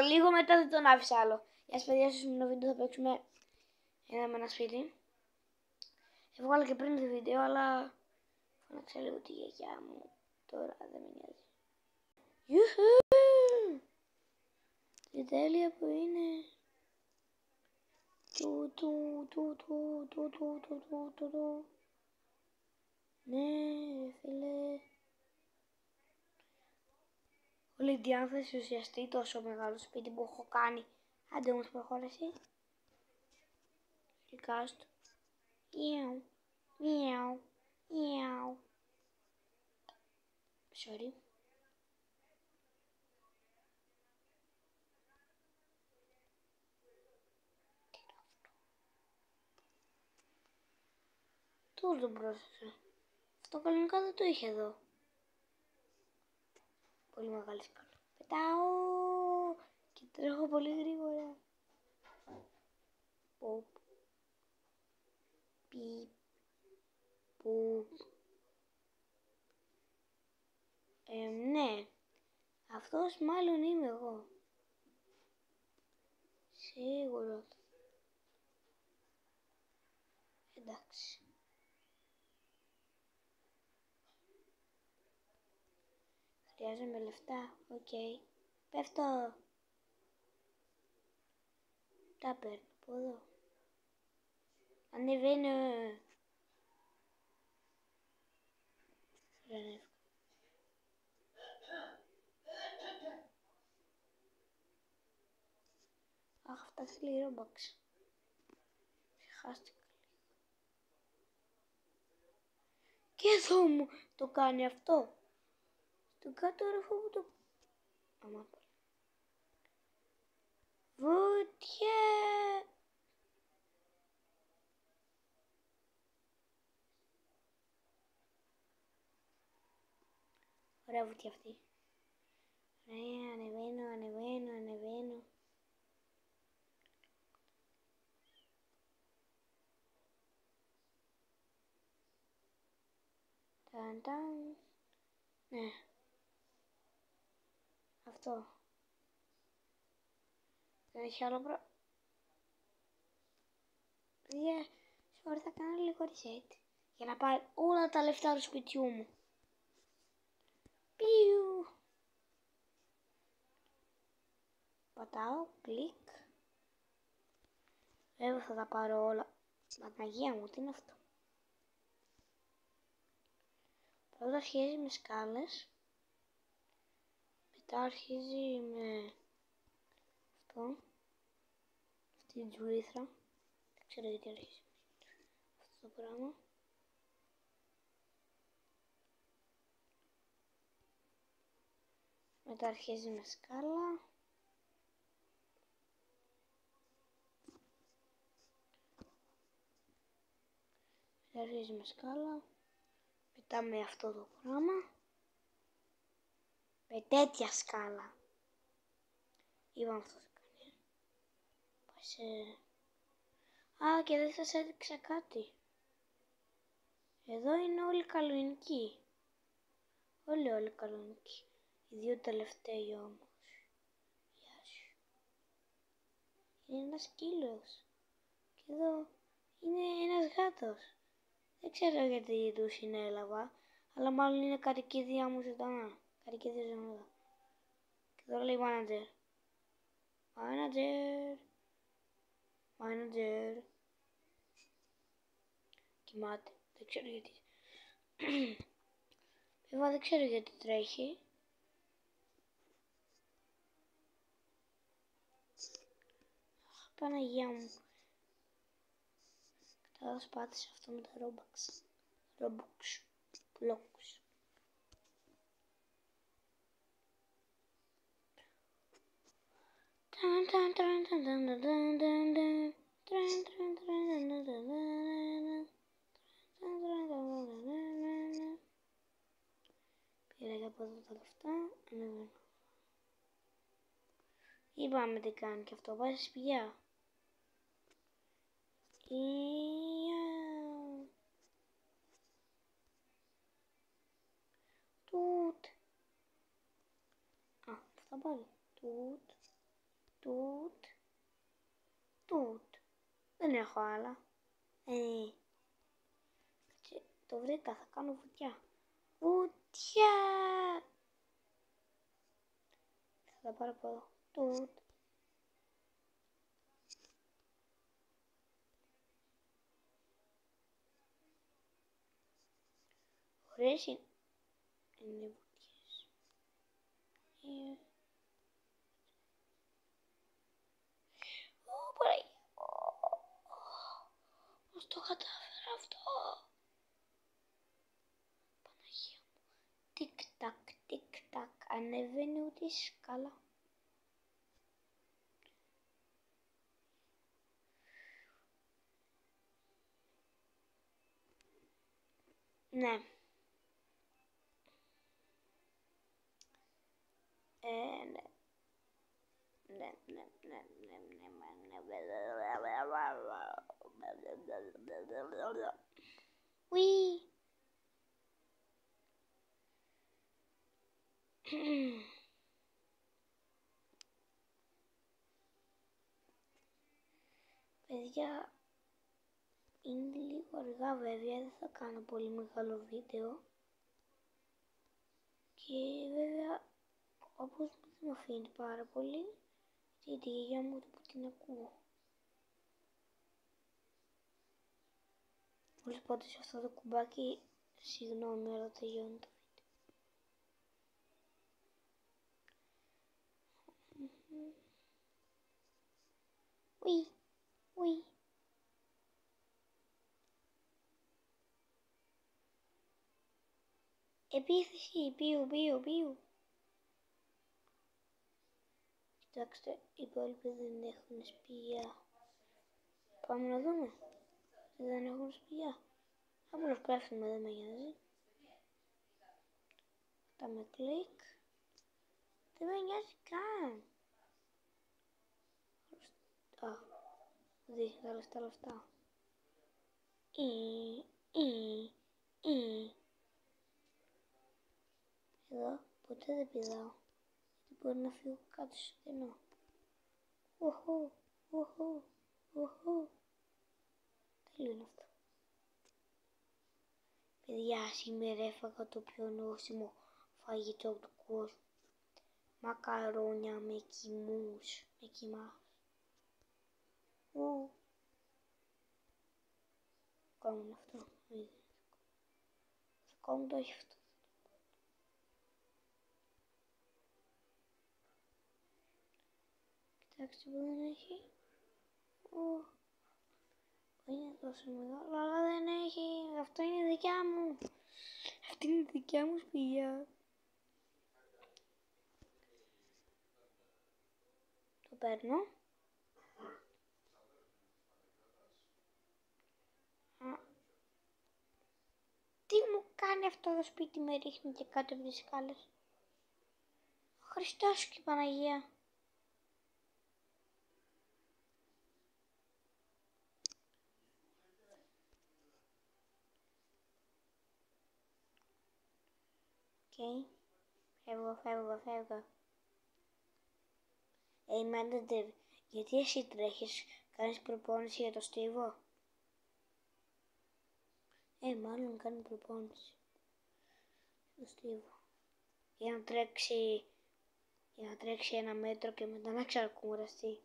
λίγο μετά δεν τον άφησα άλλο. Γεια σας παιδιά, στο σημερινό βίντεο θα παίξουμε με ένα σπίτι. Έβγαλα και πριν το βίντεο, αλλά φώναξα λίγο τη γιαγιά μου. Τώρα δεν με νοιάζει. Ιουχου! Τι τέλεια που είναι. Ναι, φίλε. Όλη η διάθεση ουσιαστεί τόσο μεγάλο σπίτι που έχω κάνει. Άντε όμως προχώρασε. Ρικάστο. Ιαου. Ιαου. Ιαου. Sorry. Τώρα τον πρόσεξα. Αυτό κανονικά δεν το είχε εδώ. Πολύ μεγάλη σκάλα. Πετάω και τρέχω πολύ γρήγορα. Ποπ. Πιπ. Ποπ. Ναι. Αυτός μάλλον είμαι εγώ. Σίγουρα. Εντάξει. Χρειάζομαι λεφτά. Οκ. Πέφτω. Τα παίρνω από εδώ. Ανεβαίνω. Αχ, αυτά θέλει ρόμπαξ. Ξεχάστηκα. Και εδώ μου το κάνει αυτό. Στον κάτω όροφο μου το... Αμά. Βουτιά! Ωραία βουτιά αυτή. Ωραία, ανεβαίνω, ανεβαίνω, ανεβαίνω. Ταν. Ναι. Αυτό. Δεν έχει άλλο sorry, θα κάνω λίγο reset. Για να πάρει όλα τα λεφτά του σπιτιού μου. Πιου. Πατάω, κλικ. Βέβαια θα τα πάρω όλα. Παναγία μου, τι είναι αυτό. Πρώτα αρχίζει με σκάλες. Μετά αρχίζει με αυτό. Αυτή την τζουλήθρα. Δεν ξέρω γιατί αρχίζει αυτό το πράγμα. Μετά αρχίζει με σκάλα. Μετά αρχίζει με σκάλα. Μετά με αυτό το πράγμα. Με τέτοια σκάλα. Είπαμε αυτό θα κάνει. Πάει σε... Α, και δεν σας έδειξα κάτι. Εδώ είναι όλοι κανονικοί. Όλοι κανονικοί. Οι δύο τελευταίοι όμως. Γεια σου. Είναι ένας σκύλος. Και εδώ είναι ένας γάτος. Δεν ξέρω γιατί τους συνέλαβα. Αλλά μάλλον είναι κατοικίδια μου ζωντανά. Κατοικίδια ζωντανά. Και εδώ λέει manager. Manager. Κοιμάται. Δεν ξέρω γιατί. Βέβαια δεν ξέρω γιατί τρέχει. Αχ, Παναγία μου. Κατάλαβα σπάτησα αυτό με τα Robux. Blocks. Πήρα από εδώ τα λεφτά, ανεβαίνω. Είπαμε τι κάνει και αυτό, πάει σε σπηλιά. Τουτ. Α, αυτά πάλι. Τουτ. τούτ. Δεν έχω άλλα. Το βρήκα, θα κάνω βουτιά. Βουτιά! Θα τα πάρω από εδώ. Τούτ. Ωραίες είναι βουτιές. Πώς το κατάφερα αυτό. Παναγία μου. Τικ-τακ, τικ-τακ. Ανεβαίνει ούτε η σκάλα. Ναι. Ουί. Παιδιά, είναι λίγο αργά βέβαια, δεν θα κάνω πολύ μεγάλο βίντεο. Και βέβαια, όπως δεν με αφήνει πάρα πολύ, γιατί τη γιαγιά μου που την ακούω. Μόλις πάτε σε αυτό το κουμπάκι, συγγνώμη, αλλά τελειώνει το βίντεο. Ουί, ουί. Επίθεση, πίου. Κοιτάξτε, οι υπόλοιποι δεν έχουν σπηλιά. Πάμε να δούμε. Δεν έχουν σπηλιά. Απλώς πέφτουμε, δεν με νοιάζει. Τα με κλικ. Δεν με νοιάζει καν. Δείχνει τα λεφτά. Εδώ ποτέ δεν πηδάω. Γιατί μπορεί να φύγω κάτω στο κενό. Οχο. Τέλειο είναι αυτό. Παιδιά, σήμερα έφαγα το πιο νόσιμο φαγητό του κόσμου. Μακαρόνια με κιμάς. Κάνουν αυτό. Θα κάνουν το όχι αυτό. Κοιτάξτε που δεν έχει. Είναι τόσο μεγάλο, αλλά δεν έχει. Αυτό είναι δικιά μου. Αυτή είναι δικιά μου σπηλιά. Το παίρνω. Τι μου κάνει αυτό το σπίτι, με ρίχνει και κάτω από τις σκάλες. Χριστός και Παναγία. Φεύγω. Μέντερ, γιατί εσύ τρέχεις, κάνεις προπόνηση για το στίβο. Μάλλον κάνει προπόνηση στο στίβο. Για να τρέξει 1 μέτρο και μετά να ξανακουραστεί.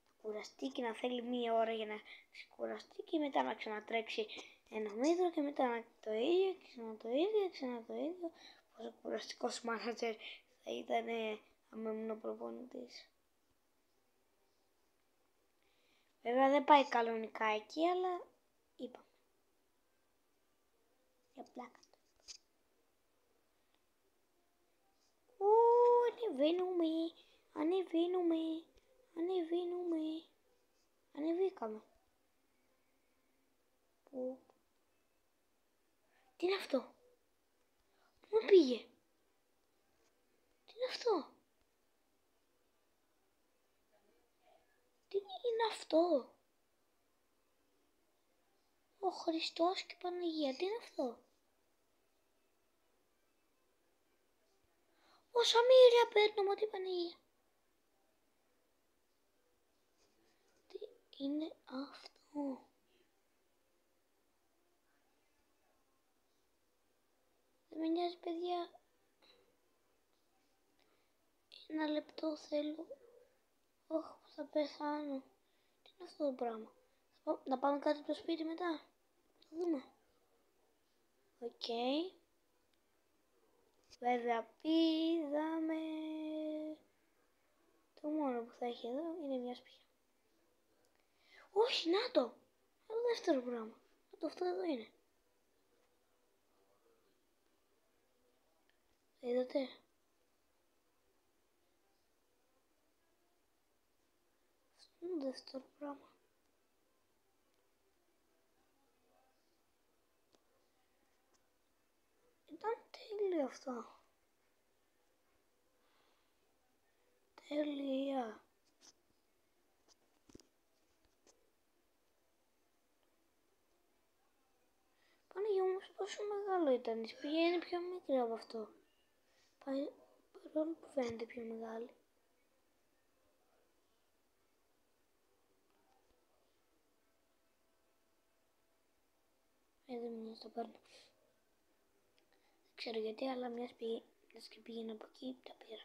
Να κουραστεί και να θέλει 1 ώρα για να ξεκουραστεί και μετά να ξανατρέξει 1 μέτρο και μετά το ίδιο και ξανά το ίδιο. Πόσο κουραστικός μάνατζερ θα ήταν αν ήμουν προπονητής. Βέβαια δεν πάει κανονικά εκεί, αλλά είπαμε. Για πλάκα του. Ανεβήκαμε. Τι είναι αυτό? Πού πήγε? Τι είναι αυτό? Τι είναι αυτό? Ο Χριστός και η Παναγία, τι είναι αυτό? Όσα μοίρια παίρνουμε από την Παναγία. είναι αυτό? Δεν με νοιάζει, παιδιά. Ένα λεπτό θέλω. Όχι, θα πεθάνω. Τι είναι αυτό το πράγμα? Να πάμε κάτω από το σπίτι μετά. Θα δούμε. Οκ. Βέβαια πήδαμε. Το μόνο που θα έχει εδώ είναι μια σπηλιά. Όχι, να το! Το δεύτερο πράγμα. Το αυτό εδώ είναι. Το είδατε? Αυτό είναι το δεύτερο πράγμα. Ήταν τέλειο αυτό. Τέλεια. Παναγία όμως πόσο μεγάλο ήταν. Η σπηλιά είναι πιο μικρή από αυτό. Παρόλο που φαίνεται πιο μεγάλη. Δεν μοιάζει το παίρνω. Δεν ξέρω γιατί, αλλά μιας και πήγαινε από εκεί, τα πήρα.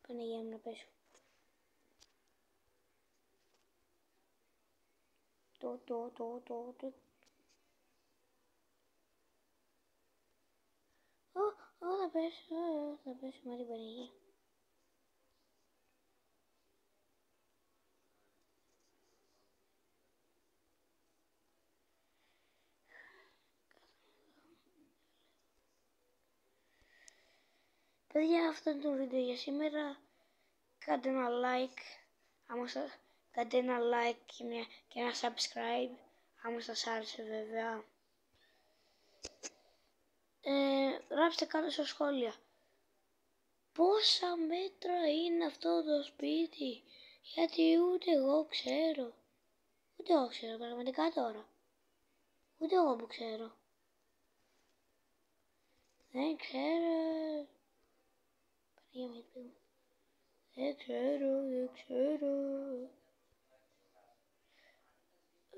Παναγία μου να πέσω. Το. Θα πέσω με την Παναγία. Παιδιά, αυτό είναι το βίντεο για σήμερα. Κάντε ένα like, κάντε ένα like και ένα subscribe, άμα σας άρεσε βέβαια. Γράψτε κάτω στα σχόλια πόσα μέτρα είναι αυτό το σπίτι, γιατί ούτε εγώ ξέρω. Ούτε εγώ ξέρω πραγματικά τώρα. Ούτε εγώ που ξέρω. Δεν ξέρω. Δεν ξέρω.